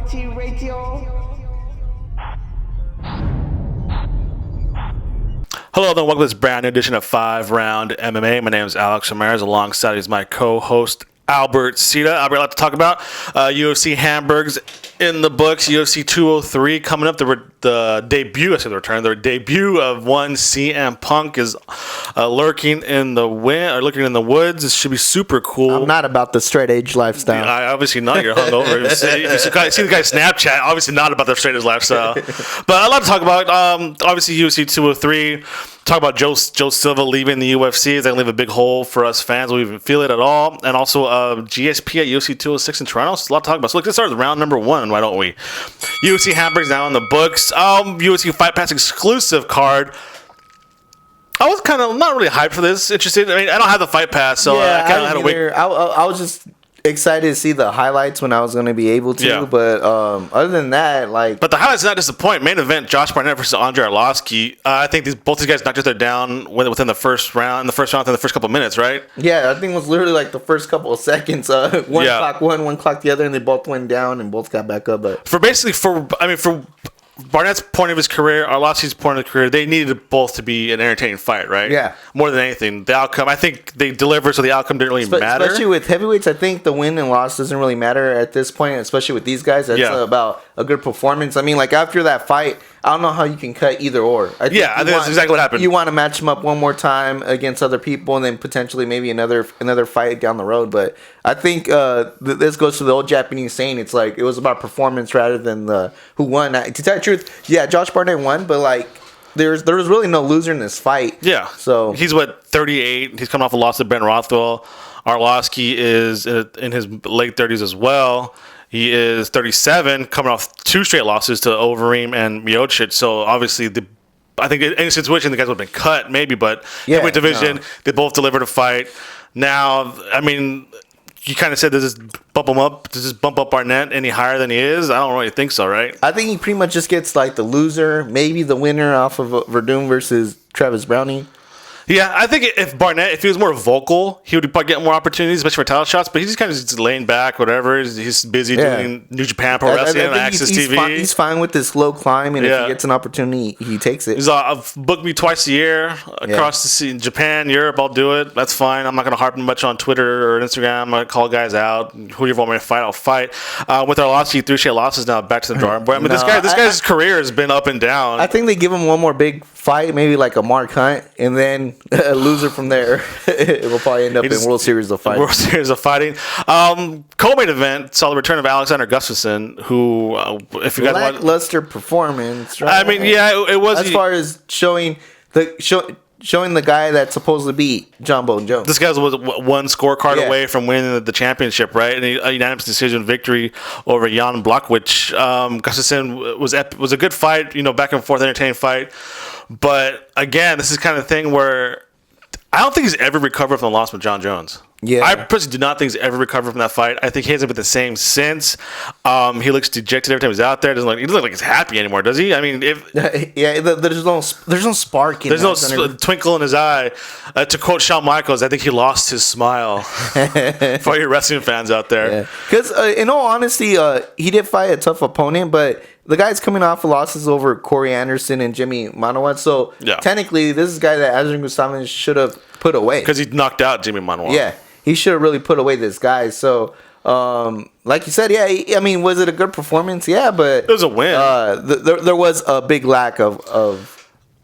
Mighty Radio. Hello, and welcome to this brand new edition of 5 Round MMA. My name is Alex Ramirez. Alongside is my co-host, Albert Cita. Albert, I'd like to talk about UFC Hamburg's in the books. UFC 203 coming up. The debut of one CM Punk is lurking in the woods. This should be super cool. I'm not about the straight edge lifestyle. I obviously not. You're hungover. If you see the guy's Snapchat, obviously not about the straight edge lifestyle. But I'd like to talk about obviously UFC 203. Talk about Joe Silva leaving the UFC. Is that going to leave a big hole for us fans? Will we even feel it at all? And also GSP at UFC 206 in Toronto. So a lot to talk about. So let's start with round number 1. Why don't we? UFC Hamburg's now in the books. UFC Fight Pass exclusive card. I was kind of not really hyped for this. Interested. I mean, I don't have the Fight Pass, so I kind of had to wait. I was just excited to see the highlights when I was going to be able to. Yeah. But other than that, But the highlights did not disappoint. Main event, Josh Barnett versus Andre Arlovski. I think both these guys knocked each other down within the first round, within the first couple of minutes, right? Yeah, I think it was literally like the first couple of seconds. One clock one clock the other, and they both went down and both got back up. But for Barnett's point of his career, Arlovski's point of the career, they needed both to be an entertaining fight, right? Yeah. More than anything. The outcome, I think they delivered, so the outcome didn't really matter. Especially with heavyweights, I think the win and loss doesn't really matter at this point, especially with these guys. That's about a good performance. I mean, like after that fight, I don't know how you can cut either or. I think that's exactly what happened. You want to match them up one more time against other people and then potentially maybe another fight down the road. But I think this goes to the old Japanese saying, it's like it was about performance rather than who won. To tell you the truth, yeah, Josh Barnett won, but like there was really no loser in this fight. Yeah. So he's 38. He's coming off a loss to Ben Rothwell. Arlovski is in his late 30s as well. He is 37, coming off 2 straight losses to Overeem and Miocic. So obviously, I think in any situation the guys would have been cut, maybe. But heavyweight division, they both delivered a fight. Now, I mean, you kind of said, does this bump him up? Does this bump up Barnett any higher than he is? I don't really think so, right? I think he pretty much just gets like the loser, maybe the winner off of Verdum versus Travis Browning. Yeah, I think if he was more vocal, he would probably get more opportunities, especially for title shots. But he's just kind of just laying back, whatever. He's busy doing New Japan Pro Wrestling on Access TV. He's fine with this slow climb, and if he gets an opportunity, he takes it. He's booked me twice a year across the sea, Japan, Europe. I'll do it. That's fine. I'm not going to harp much on Twitter or Instagram. I'm going to call guys out. Whoever want me to fight, I'll fight. With Arlovski, 3 straight losses now, back to the drawing board. I mean, this guy's career has been up and down. I think they give him one more big fight, maybe like a Mark Hunt, and then a loser from there. It will probably end up in World Series of Fighting. Co-main event saw the return of Alexander Gustafsson, who, if you guys want, lackluster performance. Right? I mean, it was as far as showing the guy that's supposed to beat John Bone Jones. This guy was one scorecard away from winning the championship, right? And a unanimous decision victory over Jan Blachowicz. Gustafsson was a good fight, back and forth, entertaining fight. But again, this is kind of thing where I don't think he's ever recovered from the loss with John Jones. Yeah, I personally do not think he's ever recovered from that fight. I think he hasn't been the same since. He looks dejected every time he's out there. He doesn't look like he's happy anymore, does he? I mean, there's no spark. There's no twinkle in his eye. To quote Shawn Michaels, I think he lost his smile. For all your wrestling fans out there, because in all honesty, he did fight a tough opponent, but the guy's coming off of losses over Corey Anderson and Jimmy Manuwa. So technically, this is a guy that Adrian Gustafsson should have put away because he knocked out Jimmy Manuwa. Yeah. He should have really put away this guy. So, like you said, I mean, was it a good performance? Yeah, but it was a win. There was a big lack of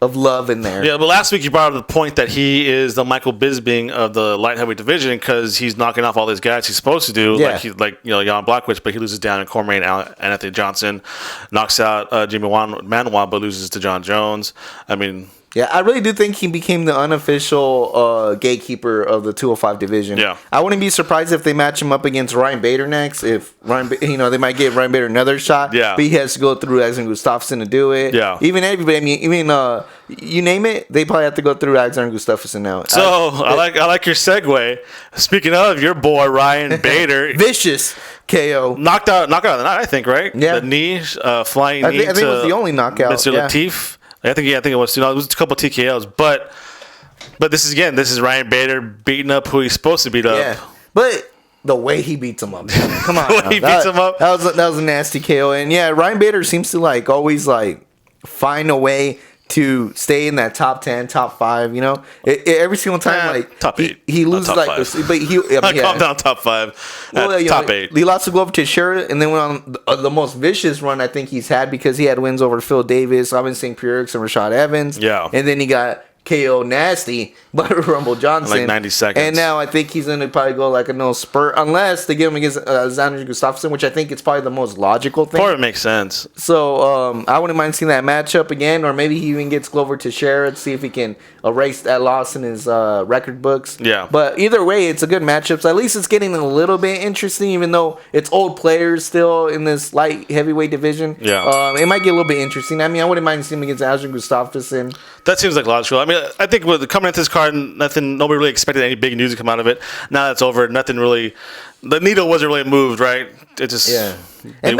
love in there. Yeah, but last week you brought up the point that he is the Michael Bisping of the light heavyweight division because he's knocking off all these guys he's supposed to do, like Jan Blachowicz, but he loses down in Cormier and Anthony Johnson, knocks out Jimmy Manuwa, but loses to John Jones. I mean. Yeah, I really do think he became the unofficial gatekeeper of the 205 division. Yeah, I wouldn't be surprised if they match him up against Ryan Bader next. If they might give Ryan Bader another shot. Yeah, but he has to go through Alexander Gustafsson to do it. Yeah, even everybody. I mean, you name it, they probably have to go through Alexander Gustafsson now. So I like your segue. Speaking of your boy Ryan Bader, vicious KO, knocked out the night. I think right. Yeah, the knee, flying knee. I think it was the only knockout. Mr. Latif. I think it was. It was a couple of TKOs, but this is Ryan Bader beating up who he's supposed to beat up. Yeah, but the way he beats him up. Come on. The way he beats him up. That was a nasty KO. And yeah, Ryan Bader seems to like always like find a way to stay in that top 10, top 5, you know? Every single time, like... Top 8. He loses, top like... 5. But he... Calm down, top 5. Well, top 8. He lost to Glover Teixeira, and then went on the most vicious run I think he's had because he had wins over Phil Davis, Robin St. Pierre, and Rashad Evans. Yeah. And then he got KO nasty by Rumble Johnson. Like 90 seconds. And now I think he's going to probably go like a no spurt, unless they give him against Xander Gustafsson, which I think it's probably the most logical thing. Probably makes sense. So I wouldn't mind seeing that matchup again, or maybe he even gets Glover Teixeira to see if he can erase that loss in his record books. Yeah. But either way, it's a good matchup. So at least it's getting a little bit interesting, even though it's old players still in this light heavyweight division. Yeah. It might get a little bit interesting. I mean, I wouldn't mind seeing him against Xander Gustafsson. That seems like logical. I mean, I think with coming into this card, nobody really expected any big news to come out of it. Now that's over. Nothing really. The needle wasn't really moved, right? It just And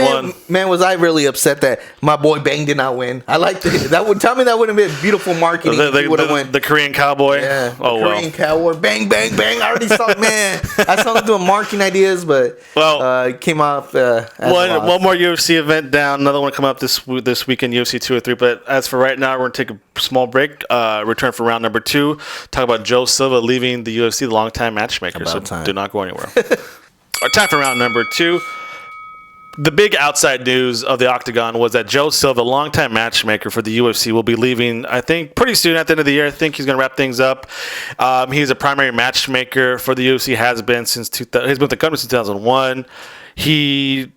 man, was I really upset that my boy Bang did not win. I liked it. That would tell me that would have been beautiful marketing if he would have won. The Korean cowboy. Yeah. Korean cowboy. Bang, bang, bang. I already saw I saw him doing marketing ideas, but it came off. One more UFC event down. Another one coming up this weekend, UFC 203. But as for right now, we're gonna take a small break. Return for round number 2. Talk about Joe Silva leaving the UFC, the longtime matchmaker. Do not go anywhere. Our time for round number 2. The big outside news of the Octagon was that Joe Silva, longtime matchmaker for the UFC, will be leaving, I think, pretty soon at the end of the year. I think he's going to wrap things up. He's a primary matchmaker for the UFC, has been since he's been with the company since 2001. He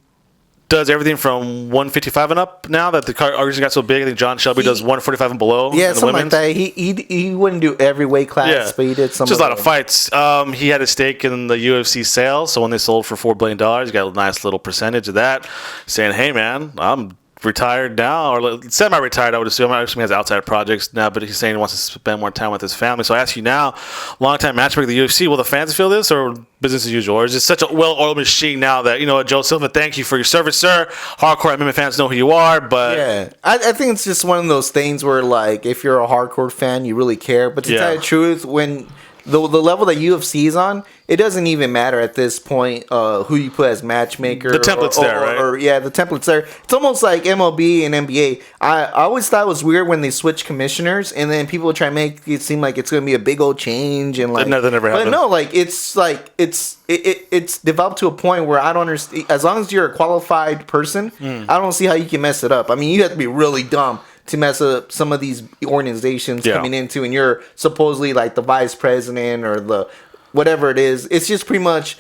does everything from 155 and up now that the card organization got so big. I think John Shelby does 145 and below. Yeah, something like that. He wouldn't do every weight class, but he did some. Just a lot of fights. He had a stake in the UFC sale, so when they sold for $4 billion, he got a nice little percentage of that, saying, hey, man, I'm retired now, or semi-retired, I would assume. I assume he has outside projects now, but he's saying he wants to spend more time with his family. So I ask you now, long-time matchmaker of the UFC, will the fans feel this, or business as usual? Or is it such a well-oiled machine now that, you know, Joe Silva, thank you for your service, sir. Hardcore MMA fans know who you are, but... Yeah, I think it's just one of those things where, like, if you're a hardcore fan, you really care. But to tell you the truth, when... The level that UFC is on, it doesn't even matter at this point who you put as matchmaker. The template's there, right? The template's there. It's almost like MLB and NBA. I always thought it was weird when they switched commissioners, and then people try to make it seem like it's going to be a big old change. And like, that never happened. But no, like it's developed to a point where I don't understand. As long as you're a qualified person, I don't see how you can mess it up. I mean, you have to be really dumb to mess up some of these organizations coming into, and you're supposedly like the vice president or the whatever it is. It's just pretty much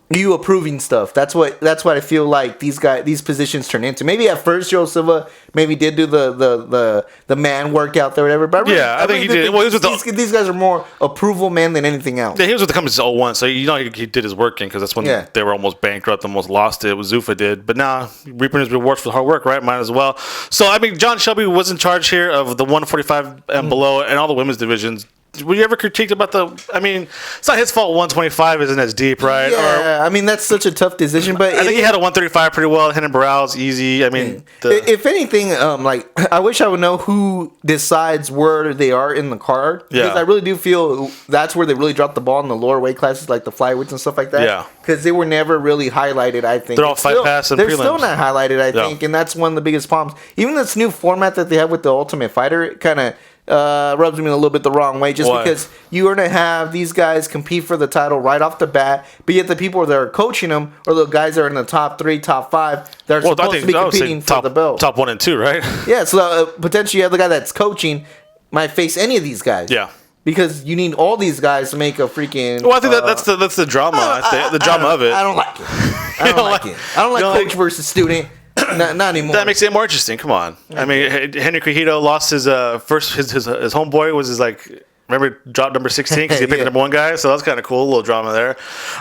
you approving stuff. That's what I feel like these positions turn into. Maybe at first Joe Silva maybe did do the man work out there, whatever. But I think he did. Well, these guys are more approval men than anything else. Yeah, he was with the company since 01, so you know he did his working, because that's when they were almost bankrupt, almost lost it. Zuffa did, but now reaping his rewards for the hard work, right? Might as well. So I mean, John Shelby was in charge here of the 145 and below, and all the women's divisions. Were you ever critiqued about I mean, it's not his fault 125 isn't as deep, right? Yeah, I mean, that's such a tough decision. But I think he had a 135 pretty well. Henry Barrow's easy. I mean, if anything, like, I wish I would know who decides where they are in the card. Because I really do feel that's where they really dropped the ball in the lower weight classes, like the flyweights and stuff like that. Yeah. Because they were never really highlighted, I think. They're all fight pass and they're prelims. Still not highlighted, I think. And that's one of the biggest problems. Even this new format that they have with the Ultimate Fighter kind of rubs me a little bit the wrong way, just because you are going to have these guys compete for the title right off the bat, but yet the people that are coaching them are the guys that are in the top 3, top 5 that are supposed to be competing for the belt. Top 1 and 2, right? Yeah, so potentially you have the guy that's coaching might face any of these guys. Yeah. Because you need all these guys to make a freaking... Well, I think that's the drama. The drama of it. I don't like it. I don't like it. I don't like coach versus student. Not anymore. That makes it more interesting. Come on. I mean, Henry Cejudo lost his homeboy was his like. Remember, dropped number 16 because he picked the number 1 guy, so that's kind of cool. A little drama there.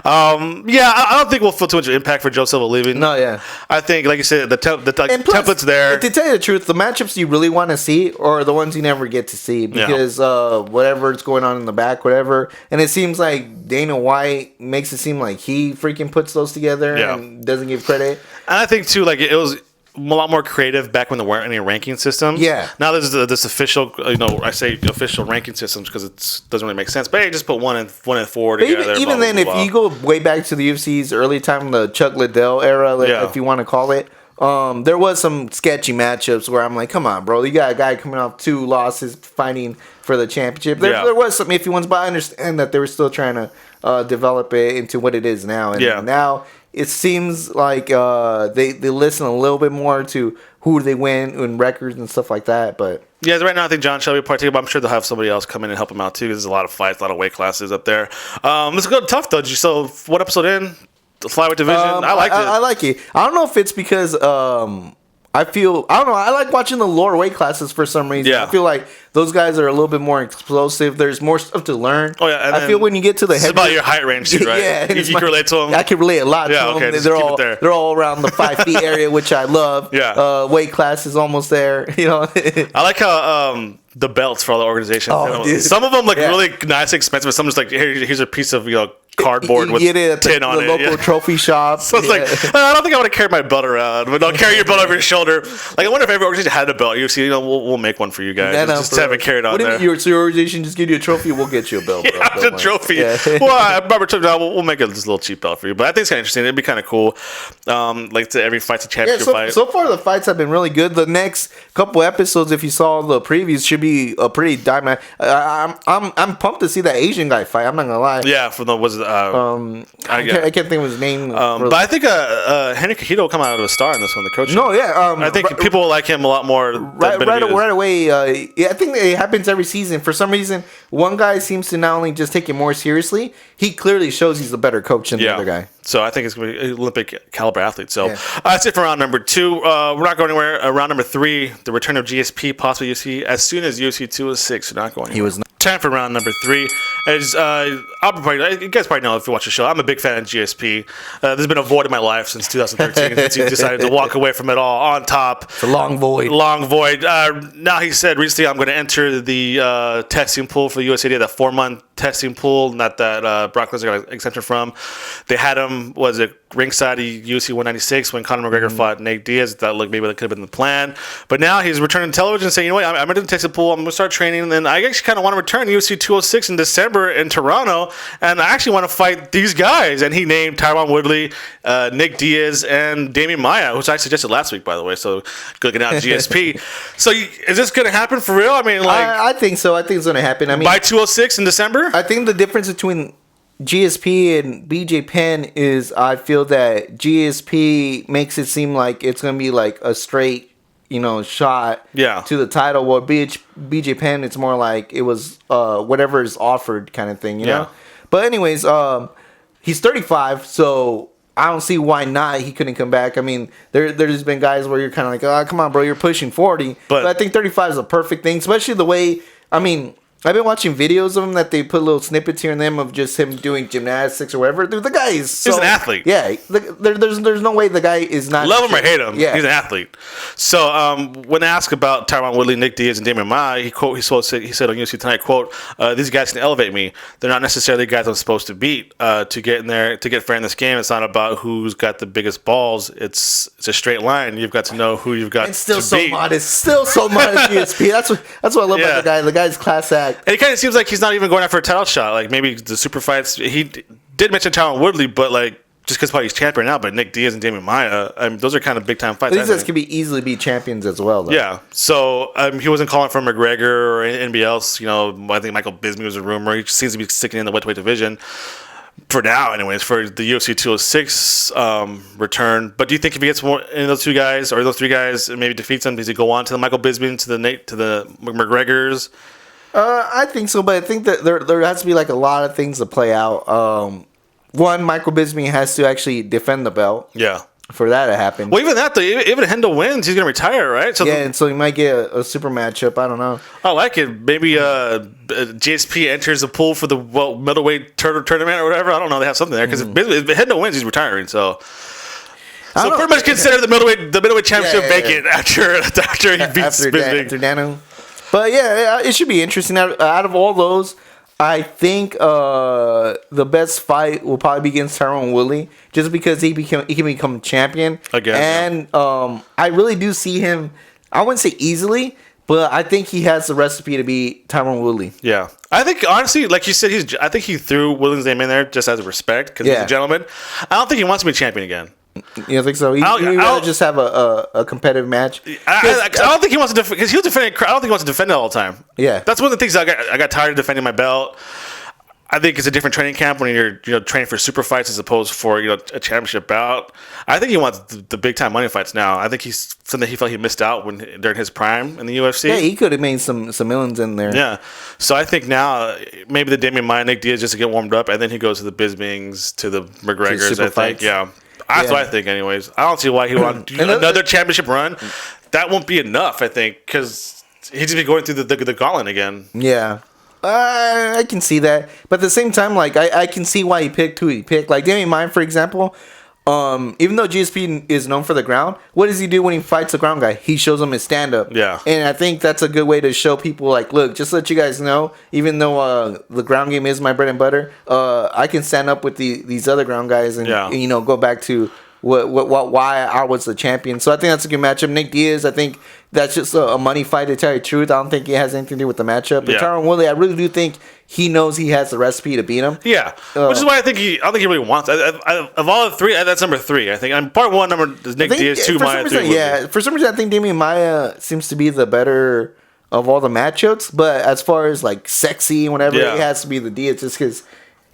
I don't think we'll feel too much impact for Joe Silva leaving. No, yeah. I think, like you said, the template's there. To tell you the truth, the matchups you really want to see are the ones you never get to see because whatever's going on in the back, whatever. And it seems like Dana White makes it seem like he freaking puts those together and doesn't give credit. And I think too, like it was. a lot more creative back when there weren't any ranking systems. Yeah. Now there's this official, I say official ranking systems because it doesn't really make sense. But hey, just put one and four together. Even then, if you go way back to the UFC's early time, the Chuck Liddell era, if you want to call it, there was some sketchy matchups where I'm like, come on, bro, you got a guy coming off 2 losses fighting for the championship. There was some iffy ones, but I understand that they were still trying to develop it into what it is now. And now it seems like they listen a little bit more to who they win and records and stuff like that. But yeah, right now I think John Shelby will partake, but I'm sure they'll have somebody else come in and help him out too. There's a lot of fights, a lot of weight classes up there. Let's go to tough though. So what episode in? The flyweight division. I liked it. I like it. I don't know if it's because I don't know. I like watching the lower weight classes for some reason. Yeah. I feel like those guys are a little bit more explosive. There's more stuff to learn. Oh yeah. I feel when you get to the it's about your height range too, right? Yeah. You can relate to them. I can relate a lot to them. Okay, They're all around the 5 feet area, which I love. Yeah. Weight class is almost there. You know. I like how the belts for all the organizations. Some of them look really nice, expensive. But some just like here's a piece of cardboard with tin on it. The local trophy shop. So it's like I don't think I want to carry my belt around, but I'll carry your belt over your shoulder. Like I wonder if every organization had a belt. UFC, we'll make one for you guys. Just have it carried on there. Your organization just give you a trophy, we'll get you a belt. Yeah, a trophy. Yeah. Well, Robert took down. We'll make this little cheap belt for you. But I think it's kind of interesting. It'd be kind of cool. Like to every fight's a championship fight. So far the fights have been really good. The next couple episodes, if you saw the previews, should be a pretty diamond. I'm pumped to see that Asian guy fight. I'm not gonna lie. Yeah, from the I can't think of his name. But I think Henry Cajudo will come out of a star in this one. The coach. No, yeah. I think people will like him a lot more. Right away. I think it happens every season. For some reason, one guy seems to not only just take it more seriously, he clearly shows he's a better coach than the other guy. So I think it's going to be an Olympic caliber athlete. So that's it for round number 2. We're not going anywhere. Round number 3, the return of GSP, possibly UFC, as soon as UFC 206. We're not going anywhere. He was not. Time for round number 3. As you guys probably know if you watch the show, I'm a big fan of GSP. There's been a void in my life since 2013 since he decided to walk away from it all on top. It's a long void. Now he said recently, I'm going to enter the testing pool for the USA. That 4-month testing pool, not that Brock Lesnar got exemption from. They had him, was it ringside at UFC 196 when Conor McGregor fought Nate Diaz. That looked maybe that could have been the plan. But now he's returning to television and saying, you know what, I'm going to test the pool. I'm going to start training. And I actually kind of want to return to UFC 206 in December in Toronto. And I actually want to fight these guys. And he named Tyron Woodley, Nick Diaz, and Damian Maia, which I suggested last week, by the way. So good looking out GSP. So is this going to happen for real? I mean, I think so. I think it's going to happen. I mean, by 206 in December? I think the difference between GSP and BJ Penn is I feel that GSP makes it seem like it's going to be like a straight, shot to the title. While BJ Penn, it's more like it was whatever is offered kind of thing, you know? But anyways, he's 35, so I don't see why not he couldn't come back. I mean, there's been guys where you're kind of like, oh, come on, bro, you're pushing 40. But I think 35 is a perfect thing, especially the way, I mean, I've been watching videos of him that they put little snippets here and there of just him doing gymnastics or whatever. Dude, the guy is he's an athlete. Yeah, there's no way the guy is not. Love him or hate him, he's an athlete. So when asked about Tyron Woodley, Nick Diaz, and Damian Maia, he said on UFC Tonight, quote, these guys can elevate me. They're not necessarily guys I'm supposed to beat. To get in there, to get fair in this game, it's not about who's got the biggest balls. It's a straight line. You've got to know who you've got to beat. Still so modest, GSP. That's what I love about the guy. The guy's class act. And it kind of seems like he's not even going after a title shot. Like maybe the super fights. He did mention Tyron Woodley, but like just because he's champion now. But Nick Diaz and Damian Maia, those are kind of big time fights. These guys could easily be champions as well, though. Yeah. So he wasn't calling for McGregor or anybody else. I think Michael Bisping was a rumor. He seems to be sticking in the welterweight division for now, anyways, for the UFC 206 return. But do you think if he gets more in those 2 guys or those 3 guys and maybe defeats them, does he go on to the Michael Bisping, to the McGregors? I think so, but I think that there has to be like a lot of things to play out. One, Michael Bisping has to actually defend the belt. Yeah. For that to happen. Well, even that, though, even Hendo wins, he's going to retire, right? So and so he might get a super matchup. I don't know. I like it. Maybe GSP enters the pool for the middleweight tournament or whatever. I don't know. They have something there. Because if Hendo wins, he's retiring, so pretty much consider the middleweight championship vacant after he beats Bisping. After Dano. But yeah, it should be interesting. Out of all those, I think the best fight will probably be against Tyron Woodley, just because he can become champion again. And I really do see him. I wouldn't say easily, but I think he has the recipe to beat Tyron Woodley. Yeah, I think honestly, like you said, I think he threw Woodley's name in there just as a respect because he's a gentleman. I don't think he wants to be champion again. You don't think so? He'd rather just have a competitive match. I don't think he wants to defend because he'll defend. I don't think he wants to defend it all the time. Yeah, that's one of the things I got tired of defending my belt. I think it's a different training camp when you're training for super fights as opposed for a championship bout. I think he wants the big time money fights now. I think he's something he felt he missed out during his prime in the UFC. Yeah, he could have made some millions in there. Yeah, so I think now maybe the Damian Maia, Nick Diaz just to get warmed up, and then he goes to the Bispings, to the McGregors. I think, fights. Yeah. That's what I think, anyways. I don't see why he wants another championship run. That won't be enough, I think, because he'd just be going through the gauntlet again. Yeah. I can see that. But at the same time, like, I can see why he picked who he picked. Like, Damian Maia, for example, even though GSP is known for the ground, what does he do when he fights a ground guy? He shows him his stand-up. Yeah. And I think that's a good way to show people, like, look, just to let you guys know, even though the ground game is my bread and butter, I can stand up with these other ground guys and go back to why I was the champion. So I think that's a good matchup. Nick Diaz, I think that's just a money fight, to tell you the truth. I don't think it has anything to do with the matchup. But Tyron Woodley, I really do think he knows he has the recipe to beat him. Yeah, which is why I don't think he really wants. Of all the three, that's number 3. I think. And part 1 number is Nick Diaz, 2 Maia, 3 Woodley. Yeah, for some reason I think Damian Maia seems to be the better of all the matchups. But as far as like sexy and whatever, it has to be the Diaz, just because.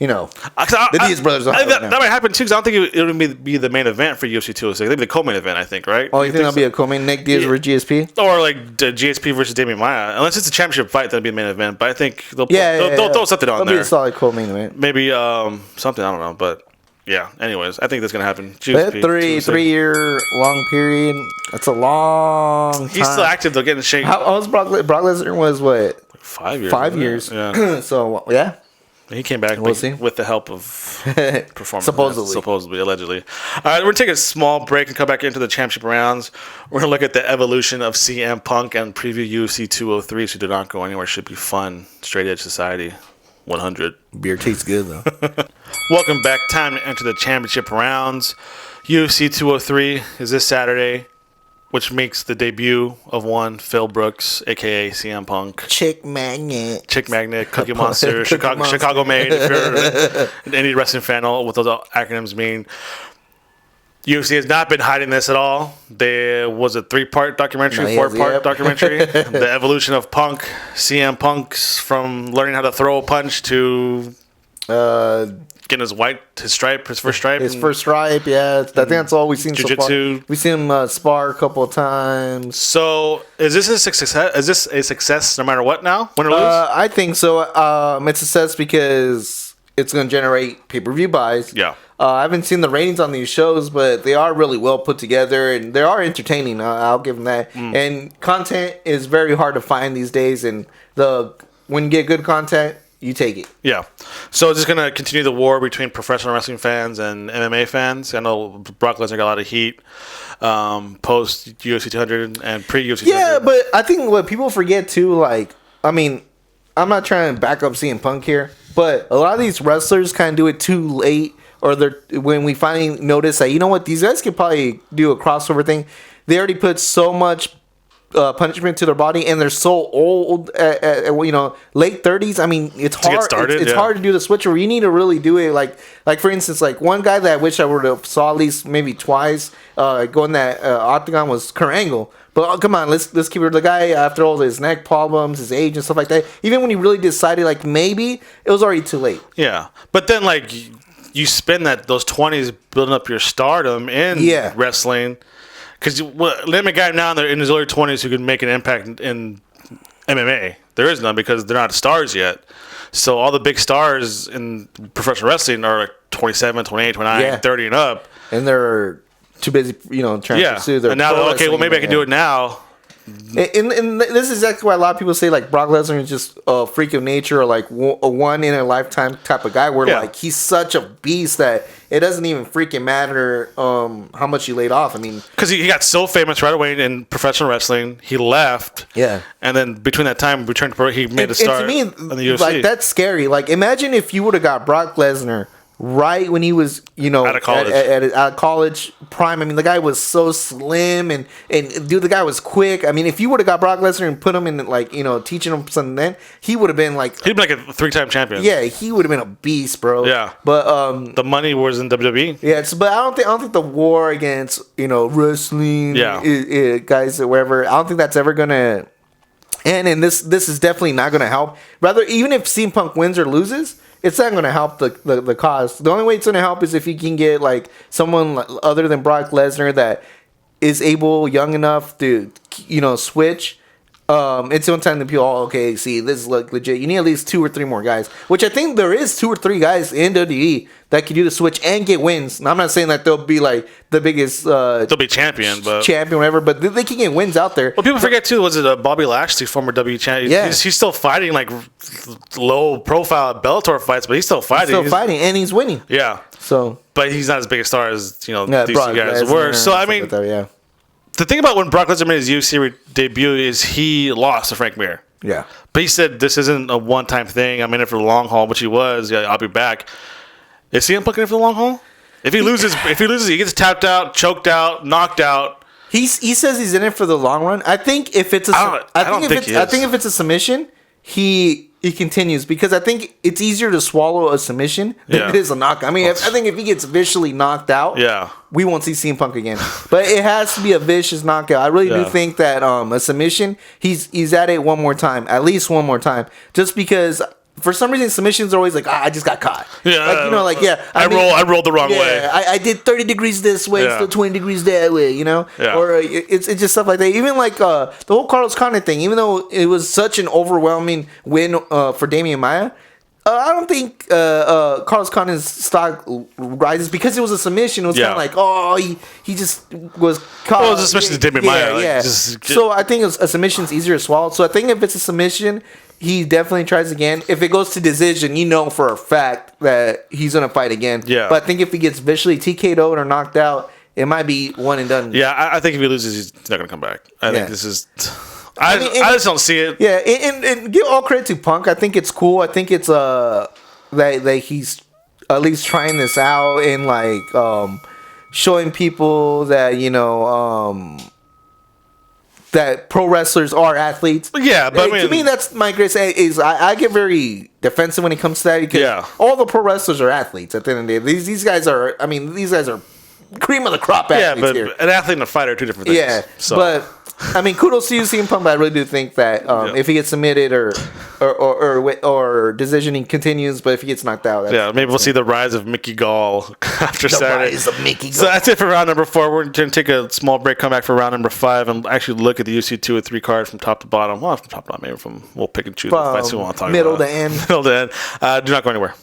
The Diaz brothers. That might happen too, because I don't think it would be the main event for UFC 206. It'd be the co-main event, I think, right? Oh, you think that'll be a co-main? Nick Diaz versus GSP, or like GSP versus Damian Maia? Unless it's a championship fight, that'd be the main event. But I think they'll throw something on there. It'll be a solid co-main event. Maybe something, I don't know, but. Yeah. Anyways, I think that's gonna happen. GSP, 3-year long period. That's a long time. He's still active though, getting shape. How was Brock Lesnar? Was what? Like 5 years. 5 years. Yeah. So yeah. He came back with the help of performance. Supposedly, allegedly. All right, we're going to take a small break and come back into the championship rounds. We're going to look at the evolution of CM Punk and preview UFC 203, so do not go anywhere. It should be fun. Straight Edge Society 100. Beer tastes good, though. Welcome back. Time to enter the championship rounds. UFC 203 is this Saturday, which makes the debut of one Phil Brooks, a.k.a. CM Punk. Chick Magnet, Cookie Monster, Chicago made, if you're any wrestling fan, all what those acronyms mean. UFC has not been hiding this at all. There was a 3-part documentary, 4-part documentary. The evolution of Punk, CM Punk's from learning how to throw a punch to... getting his first stripe. His first stripe, yeah. I think that's all we've seen jiu-jitsu. So far. We've seen him spar a couple of times. So, is this a success? Is this a success no matter what now? Win or lose? I think so. It's a success because it's going to generate pay-per-view buys. Yeah. I haven't seen the ratings on these shows, but they are really well put together, and they are entertaining. I'll give them that. And content is very hard to find these days, and when you get good content, you take it. Yeah. So it's just going to continue the war between professional wrestling fans and MMA fans. I know Brock Lesnar got a lot of heat post UFC 200 and pre-UFC 200. Yeah, but I think what people forget too, like, I mean, I'm not trying to back up CM Punk here, but a lot of these wrestlers kind of do it too late, or when we finally notice that, you know what, these guys could probably do a crossover thing. They already put so much punishment to their body, and they're so old at late 30s. I mean, it's hard. It's hard to do the switch, or you need to really do it. Like for instance, like one guy that I wish I would have saw at least maybe twice going that octagon was Kurt Angle. But come on, let's keep it. The guy, after all his neck problems, his age and stuff like that, even when he really decided, like, maybe it was already too late. Yeah, but then like you spend those 20s building up your stardom in wrestling. Because name a guy now in his early 20s who can make an impact in MMA. There is none because they're not stars yet. So all the big stars in professional wrestling are like 27, 28, 29, 30 and up. And they're too busy, trying to pursue their... And now, maybe I can do it now. And this is exactly why a lot of people say like Brock Lesnar is just a freak of nature or like a one in a lifetime type of guy. Where like he's such a beast that it doesn't even freaking matter how much he laid off. I mean, because he got so famous right away in professional wrestling, he left. Yeah, and then between that time, returned to he made a start to me, in the UFC. Like that's scary. Like imagine if you would have got Brock Lesnar right when he was, out of college, at college prime. I mean, the guy was so slim and dude, the guy was quick. I mean, if you would have got Brock Lesnar and put him in like, teaching him something, then he would have been like, he'd be like a 3-time champion. Yeah, he would have been a beast, bro. Yeah, but the money was in WWE. Yeah, but I don't think the war against wrestling, guys or whatever. I don't think that's ever gonna end, and this is definitely not gonna help. Rather, even if CM Punk wins or loses, it's not going to help the cause. The only way it's going to help is if you can get like someone other than Brock Lesnar that is able, young enough to, switch. It's the one time that people, okay, see, this is legit. You need at least 2 or 3 more guys, which I think there is 2 or 3 guys in WWE that can do the switch and get wins. And I'm not saying that they'll be like the biggest, they'll be champion, whatever, but they can get wins out there. Well, people forget too. Was it Bobby Lashley, former WWE champion? Yeah, he's still fighting like low profile Bellator fights, but he's still fighting. And he's winning. Yeah. So, but he's not as big a star as these guys were. So I mean, the thing about when Brock Lesnar made his UFC debut is he lost to Frank Mir. Yeah. But he said this isn't a one-time thing. I'm in it for the long haul, which he was. Yeah, I'll be back. Is CM Punk in it for the long haul? If he loses, he gets tapped out, choked out, knocked out. He says he's in it for the long run. I think if it's if it's a submission, he continues because I think it's easier to swallow a submission than it is a knockout. I mean, I think if he gets viciously knocked out, we won't see CM Punk again. But it has to be a vicious knockout. I really do think that a submission, he's at it one more time, at least one more time, just because. For some reason, submissions are always like, I just got caught. Yeah, I rolled the wrong way. I did 30 degrees this way, still 20 degrees that way. Yeah. Or it's just stuff like that. Even like the whole Carlos Condit thing. Even though it was such an overwhelming win for Damian Maia, I don't think Carlos Condit's stock rises because it was a submission. It was kind of like, he just was caught. Well, it was a submission to Damian Maia. Yeah. So I think a submission's easier to swallow. So I think if it's a submission, he definitely tries again. If it goes to decision, for a fact that he's going to fight again. Yeah. But I think if he gets viciously TK'd or knocked out, it might be one and done. Yeah, I think if he loses, he's not going to come back. I think this is... I just don't see it. Yeah, and give all credit to Punk. I think it's cool. I think it's that he's at least trying this out and like showing people that that pro wrestlers are athletes. Yeah, but to me, that's my greatest. Is I get very defensive when it comes to that because all the pro wrestlers are athletes. At the end of the day, these guys are. I mean, these guys are cream of the crop athletes here. An athlete and a fighter are 2 different things. Yeah, but. I mean, kudos to you, CM Punk, but I really do think that if he gets submitted or decision, he continues. But if he gets knocked out, maybe we'll see the rise of Mickey Gall after Saturday. The rise of Mickey Gall. So that's it for round number 4. We're going to take a small break, come back for round number 5, and actually look at the UFC 2 or 3 cards from top to bottom. Well, from top to bottom, we'll pick and choose the fights we want to talk middle about. Middle to end. Do not go anywhere.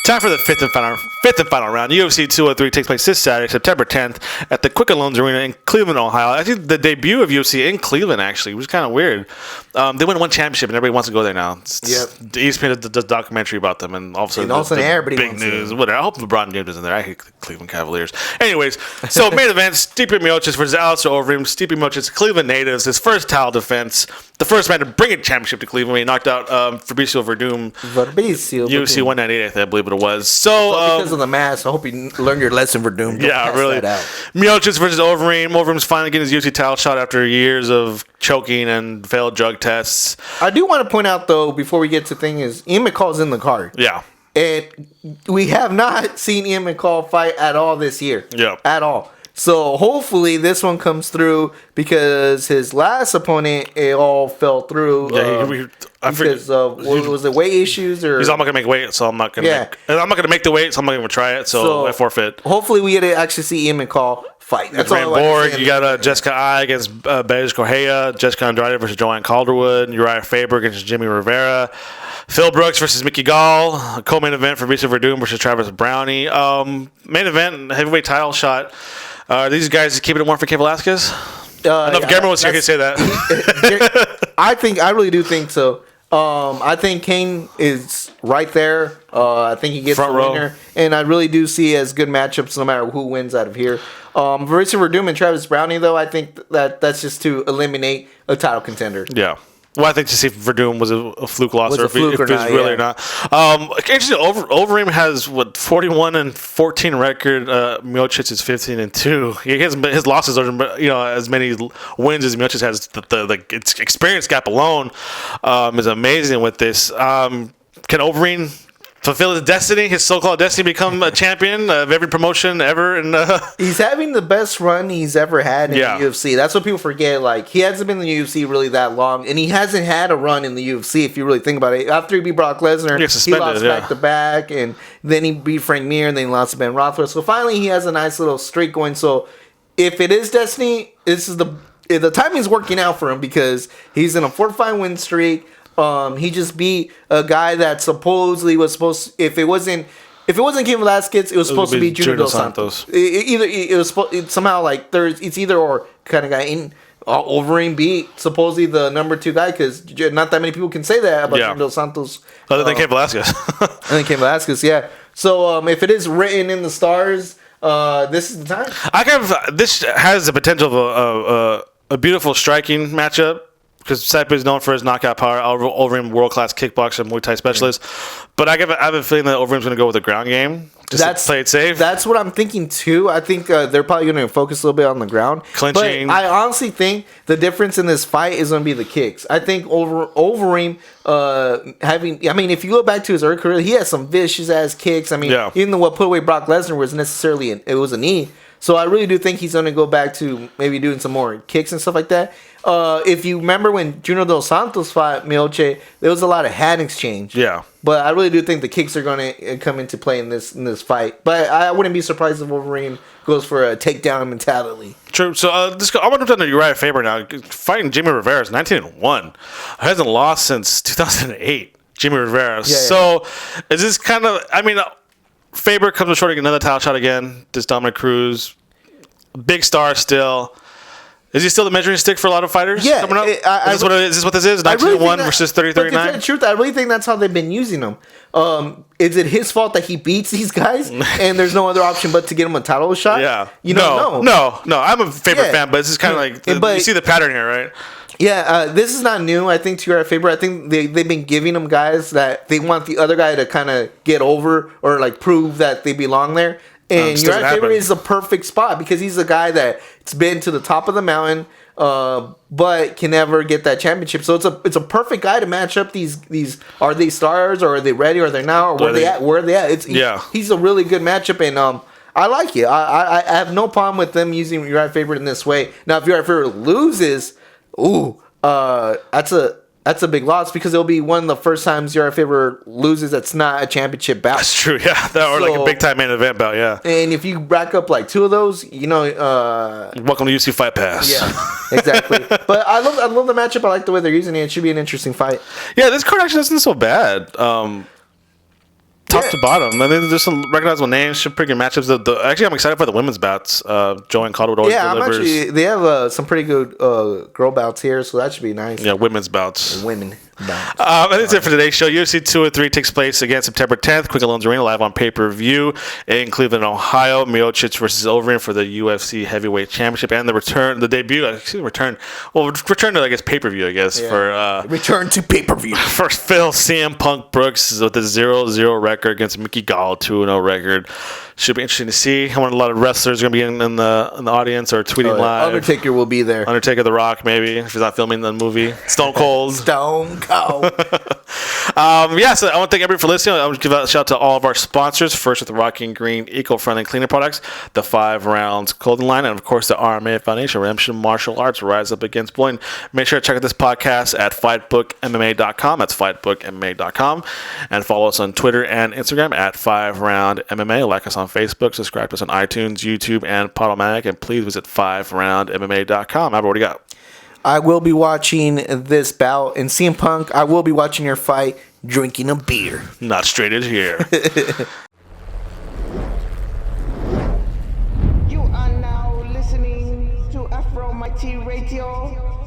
Time for the fifth and final round. UFC 203 takes place this Saturday, September 10th, at the Quicken Loans Arena in Cleveland, Ohio. I think the debut of UFC in Cleveland, actually, was kind of weird. They won 1 championship, and everybody wants to go there now. ESPN does a documentary about them, and all of a sudden, everybody big news. Whatever. I hope LeBron James isn't there. I hate the Cleveland Cavaliers. Anyways, so main event: Stipe Miocic versus Alistair Overeem. Stipe Miocic, Cleveland natives, his first title defense. The first man to bring a championship to Cleveland when he knocked out Fabricio Verdum. UFC 198, I believe it was. So because of the mask, I hope you learned your lesson, Verdum. Yeah, really. Miocic versus Overeem. Overeem's finally getting his UFC title shot after years of choking and failed drug tests. I do want to point out, though, before we get to thing is Ian McCall's in the card. Yeah. And we have not seen Ian McCall fight at all this year. Yeah. At all. So hopefully this one comes through because his last opponent, it all fell through. Yeah, because was it weight issues or? He's not gonna make weight, so I'm not gonna. I'm not gonna make the weight, so I'm not gonna try it. So I forfeit. Hopefully we get to actually see Ian McCall fight. That's all. Borg, you got Jessica Ai against Beatriz Correia, Jessica Andrade versus Joanne Calderwood, Uriah Faber against Jimmy Rivera. Phil Brooks versus Mickey Gall, a co-main event for Fabricio Verdum versus Travis Brownie. Main event, heavyweight title shot. These guys keeping it warm for Cain Velasquez? Enough Gamer was here to say that. I really do think so. I think Kane is right there. I think he gets the winner, and I really do see as good matchups no matter who wins out of here. Versus Verdum and Travis Brownie, though, I think that's just to eliminate a title contender. Yeah. Well, I think to see if Verdum was a fluke loss or if he's really or not. Actually, Overeem has 41-14 record. Miocic is 15-2. His losses are as many wins as Miocic has. The experience gap alone is amazing with this. Can Overeem fulfill his destiny, his so-called destiny, become a champion of every promotion ever? And he's having the best run he's ever had in the UFC. That's what people forget. Like, he hasn't been in the UFC really that long, and he hasn't had a run in the UFC, if you really think about it. After he beat Brock Lesnar, he lost back-to-back, and then he beat Frank Mir, and then he lost to Ben Rothwell. So finally, he has a nice little streak going. So if it is destiny, this is the timing's working out for him because he's in a 4-5 win streak. He just beat a guy that supposedly was supposed. If it wasn't Cain Velasquez, it was supposed to be Junior Dos Santos. It was somehow like it's either or kind of guy. In Overeem beat supposedly the number 2 guy because not that many people can say that about Junior Dos Santos. Other than Cain Velasquez. Cain Velasquez, yeah. So if it is written in the stars, this is the time. This has the potential of a beautiful striking matchup. Because Stipe is known for his knockout power. Overeem, world-class kickboxer, Muay Thai specialist. But I have a feeling that Overeem's going to go with the ground game. Just to play it safe. That's what I'm thinking, too. I think they're probably going to focus a little bit on the ground. Clinching. But I honestly think the difference in this fight is going to be the kicks. I think Overeem if you go back to his early career, he has some vicious-ass kicks. Even though what put away Brock Lesnar was necessarily it was a knee. So I really do think he's going to go back to maybe doing some more kicks and stuff like that. If you remember when Junior Dos Santos fought Miocic, there was a lot of hand exchange. Yeah. But I really do think the kicks are going to come into play in this fight. But I wouldn't be surprised if Overeem goes for a takedown mentality. True. So I want to jump to Uriah Faber now. Fighting Jimmy Rivera is 19-1. Hasn't lost since 2008. Jimmy Rivera. Yeah. So is this kind of? Faber comes up short to get another title shot again. This Dominic Cruz, big star still. Is he still the measuring stick for a lot of fighters? Yeah. Coming up? Is this what this is? 19-1 versus 30-39? To tell the truth, I really think that's how they've been using him. Is it his fault that he beats these guys and there's no other option but to get him a title shot? Yeah. No. I'm a Faber fan, but this is kind of like you see the pattern here, right? Yeah, this is not new. I think to your Faber, I think they've been giving them guys that they want the other guy to kind of get over or like prove that they belong there. And Uriah Faber is the perfect spot because he's a guy that's been to the top of the mountain, but can never get that championship. So it's a perfect guy to match up these. Are they stars or are they ready or they're now or where are they at? He's a really good matchup and I like it. I have no problem with them using Uriah Faber in this way. Now if Uriah Faber loses, that's a big loss because it'll be one of the first times Uriah Faber loses that's not a championship bout. That's true, yeah. Like a big time main event bout, yeah. And if you rack up like 2 of those, welcome to UFC Fight Pass. Yeah, exactly. But I love the matchup. I like the way they're using it. It should be an interesting fight. Yeah, this card actually isn't so bad. Top to bottom. There's some recognizable names, some pretty good matchups. Actually, I'm excited for the women's bouts. Joanne Caldwell always delivers. They have some pretty good girl bouts here, so that should be nice. Yeah, women's bouts. Women bouts. That's it for today's show. UFC 203 takes place again September 10th. Quicken Loans Arena live on pay-per-view in Cleveland, Ohio. Miocic versus Overeem for the UFC Heavyweight Championship and return to, I guess, pay-per-view, I guess. Yeah. Return to pay-per-view. For Phil CM Punk Brooks with the 0-0 record against Mickey Gall, 2-0 record. Should be interesting to see. I want a lot of wrestlers are going to be in the audience or tweeting live. Undertaker will be there. Undertaker, The Rock, maybe, if he's not filming the movie. Stone Cold. Stone Cold. So I want to thank everybody for listening. I want to give a shout out to all of our sponsors. First with the Rocking Green eco-friendly cleaning products, the 5 Rounds clothing line, and of course the RMA Foundation, Redemption Martial Arts, Rise Up Against Bullying. Make sure to check out this podcast at fightbookmma.com. That's fightbookmma.com. And follow us on Twitter and Instagram at 5RoundMMA. Like us on Facebook, subscribe to us on iTunes, YouTube, and Podomatic, and please visit 5RoundMMA.com. I've already got. I will be watching this bout, and CM Punk, I will be watching your fight, drinking a beer. Not straight as here. You are now listening to FRMMA. FRMMA Radio.